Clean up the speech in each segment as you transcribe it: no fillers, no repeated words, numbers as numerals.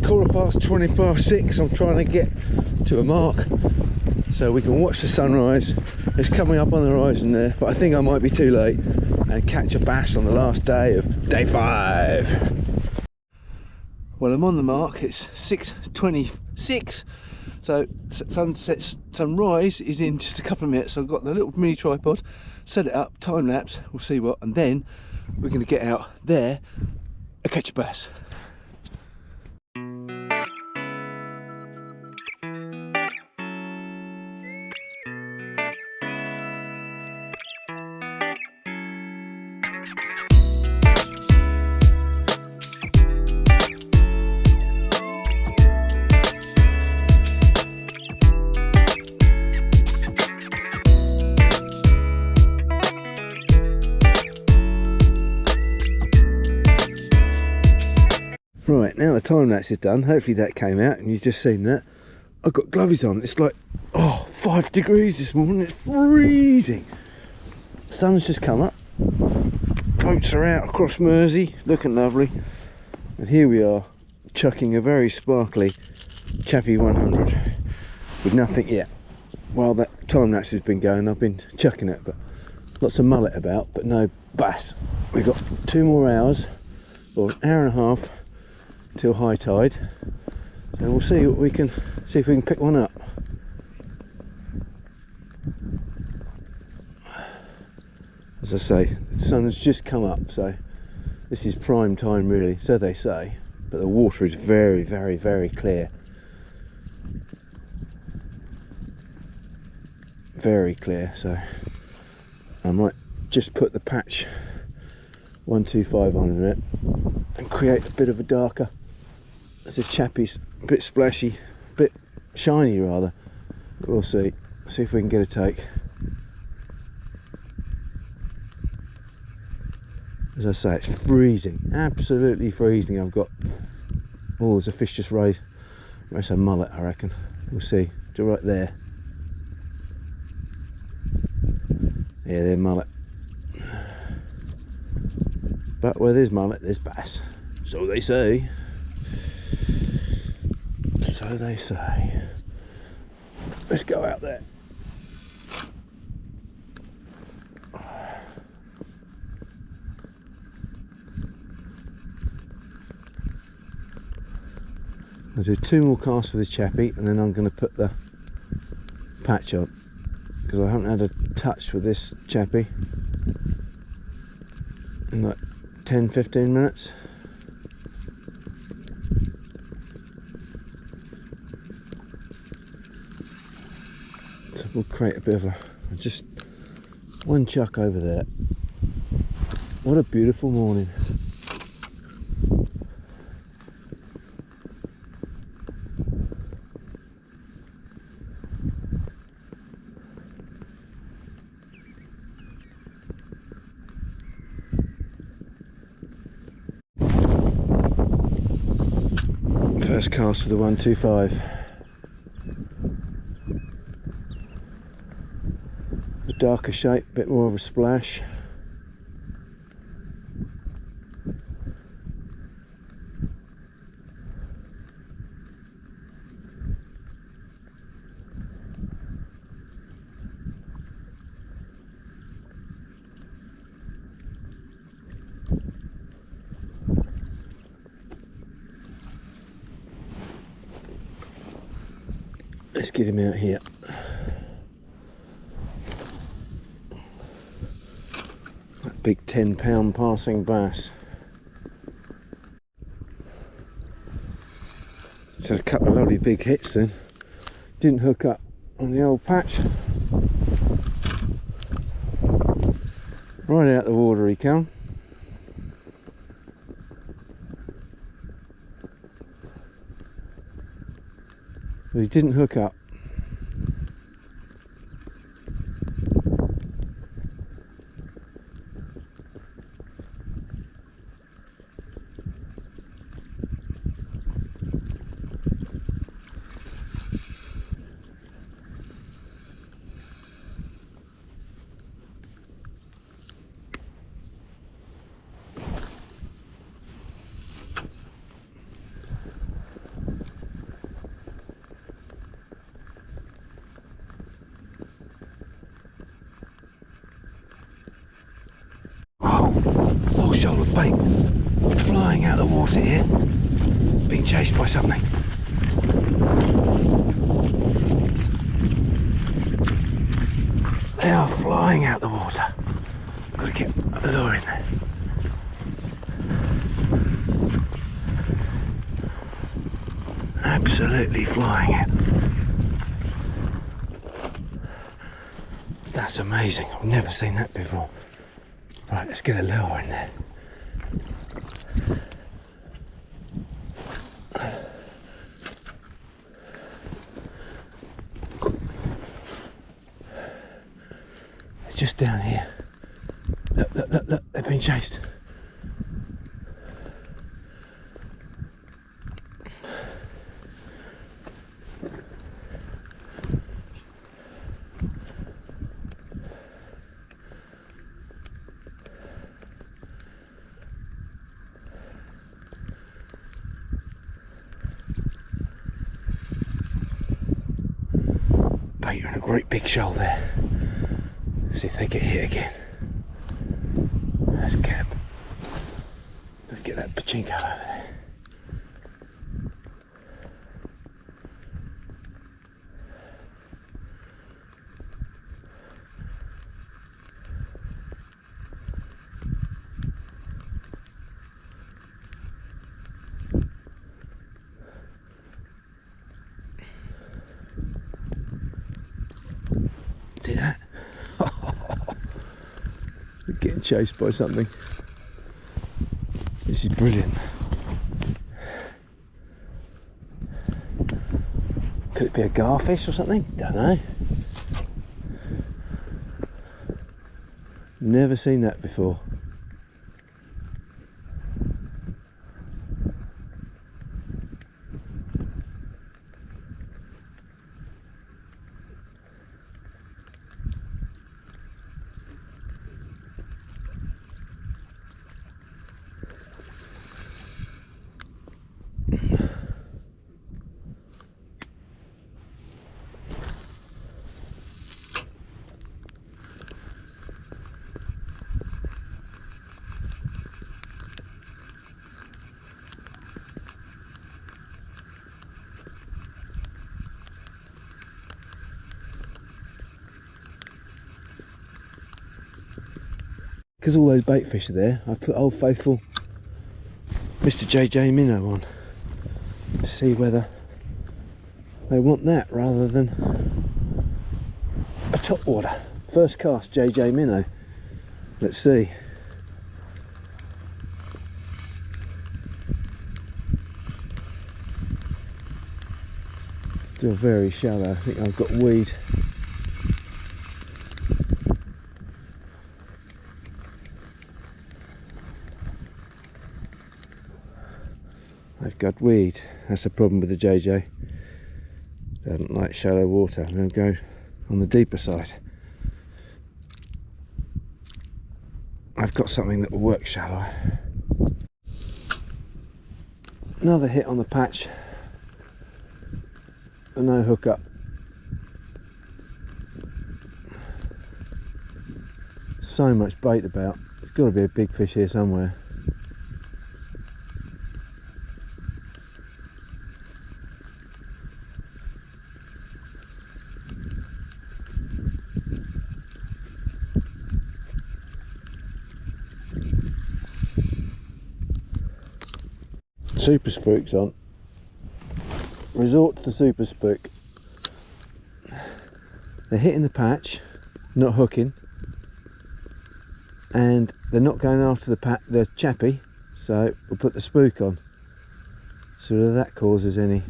6:15. I'm trying to get to a mark so we can watch the sunrise. It's coming up on the horizon there, but I think I might be too late and catch a bass on the last day of day 5. Well, I'm on the mark. It's 6:26, so sunrise is in just a couple of minutes. I've got the little mini tripod, set it up, time lapse, we'll see what, and then we're going to get out there and catch a bass. Right, now the time lapse is done. Hopefully that came out and you've just seen that. I've got gloves on. It's like, 5 degrees this morning. It's freezing. Sun's just come up. Boats are out across Mersey, looking lovely. And here we are, chucking a very sparkly Chappie 100 with nothing yet. While that time lapse has been going, I've been chucking it, but lots of mullet about, but no bass. We've got 2 more hours, or an hour and a half, till high tide, so we'll see what we can see if we can pick one up. As I say, the sun has just come up, so this is prime time really, so they say, but the water is very, very, very clear. Very clear, so I might just put the patch 125 on it and create a bit of a darker, as this Chappie's a bit splashy, a bit shiny rather, but we'll see if we can get a take. As I say, it's freezing, absolutely freezing. I've got, there's a fish just raised, that's a mullet I reckon, we'll see, to right there. Yeah, they're mullet. But where there's mullet, there's bass. So they say. So they say. Let's go out there. I'll do 2 more casts with this Chappie and then I'm going to put the patch on, because I haven't had a touch with this Chappie in like 10-15 minutes. So we'll create a bit of just one chuck over there. What a beautiful morning. First cast with the 125. The darker shape, a bit more of a splash. Let's get him out here. That big 10-pound passing bass. Just had a couple of lovely big hits then. Didn't hook up on the old patch. Right out the water he come. But he didn't hook up. shoal of bait flying out of the water here, being chased by something. They are flying out the water. Got to get a lure in there. Absolutely flying it. That's amazing. I've never seen that before. Right, let's get a lure in there. It's just down here. Look, look, look, look, they've been chased. Bait are in a great big shoal there. See if they get hit again. Let's get them. Let's get that pachinko over there. See that? We're getting chased by something. This is brilliant. Could it be a garfish or something? Don't know. Never seen that before. Because all those bait fish are there, I put old faithful Mr. JJ Minnow on to see whether they want that rather than a topwater. First cast JJ Minnow. Let's see. Still very shallow. I think I've got weed. I've got weed. That's the problem with the JJ. Doesn't like shallow water. They'll go on the deeper side. I've got something that will work shallow. Another hit on the patch. And no hook up. So much bait about. There's got to be a big fish here somewhere. Super Spook's on. Resort to the Super Spook. They're hitting the patch, not hooking, and they're not going after the chappie, so we'll put the spook on. So whether that causes any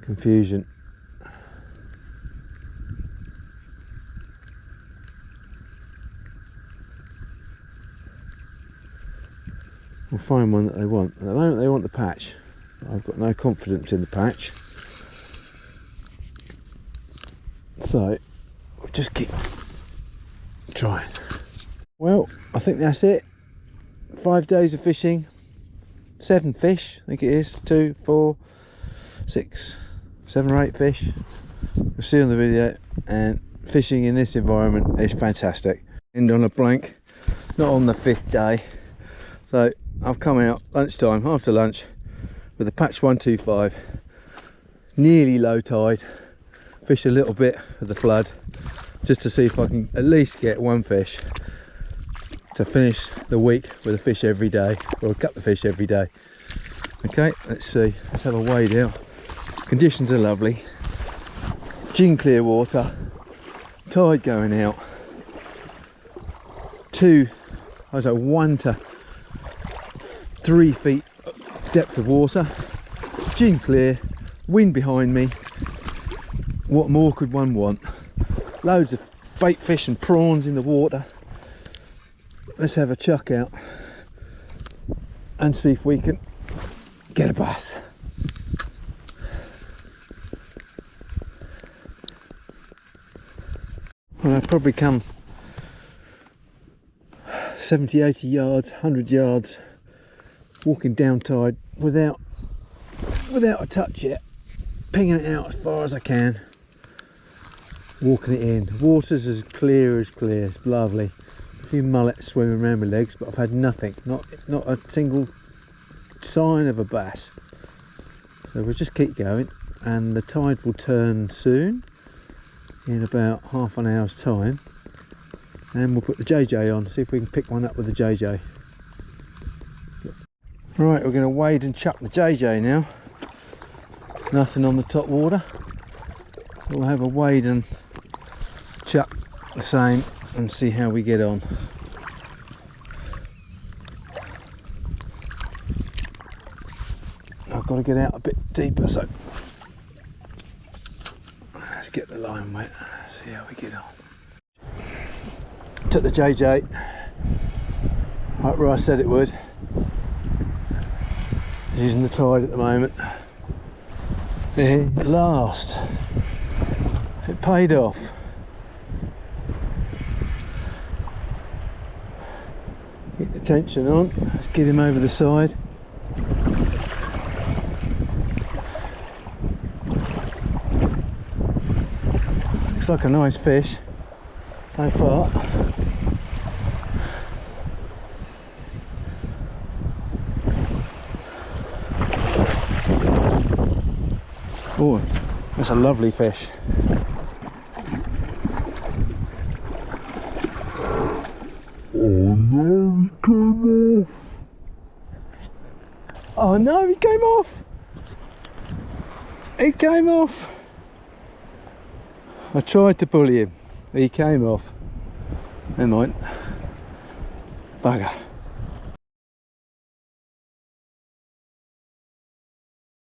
confusion. We'll find one that they want. At the moment they want the patch. I've got no confidence in the patch. So we'll just keep trying. Well, I think that's it. 5 days of fishing. 7 fish, I think it is. 2, 4, 6, 7 or 8 fish. You'll see on the video. And fishing in this environment is fantastic. End on a blank, not on the 5th day. So I've come out lunchtime, after lunch, with a patch 125. Nearly low tide. Fish a little bit of the flood, just to see if I can at least get one fish to finish the week with a fish every day, or a couple of fish every day. Okay, let's see. Let's have a wade out. Conditions are lovely. Gin clear water. Tide going out. 1 to 3 feet depth of water. Gin clear. Wind behind me. What more could one want? Loads of bait fish and prawns in the water. Let's have a chuck out and see if we can get a bass. Well, I've probably come 70, 80 yards, 100 yards walking down tide without a touch yet, pinging it out as far as I can, walking it in. The water's as clear, it's lovely. A few mullets swimming around my legs, but I've had nothing, not a single sign of a bass. So we'll just keep going, and the tide will turn soon, in about half an hour's time, and we'll put the JJ on, see if we can pick one up with the JJ. Right, we're going to wade and chuck the JJ now. Nothing on the top water, so we'll have a wade and chuck the same and see how we get on. I've got to get out a bit deeper, so let's get the line wet, see how we get on. Took the JJ right where I said it would. Using the tide at the moment. At last, it paid off. Get the tension on, let's get him over the side. Looks like a nice fish so far. Oh, that's a lovely fish. Oh no, he came off. Oh no, he came off. He came off. I tried to pull him. He came off. Never mind. Bugger.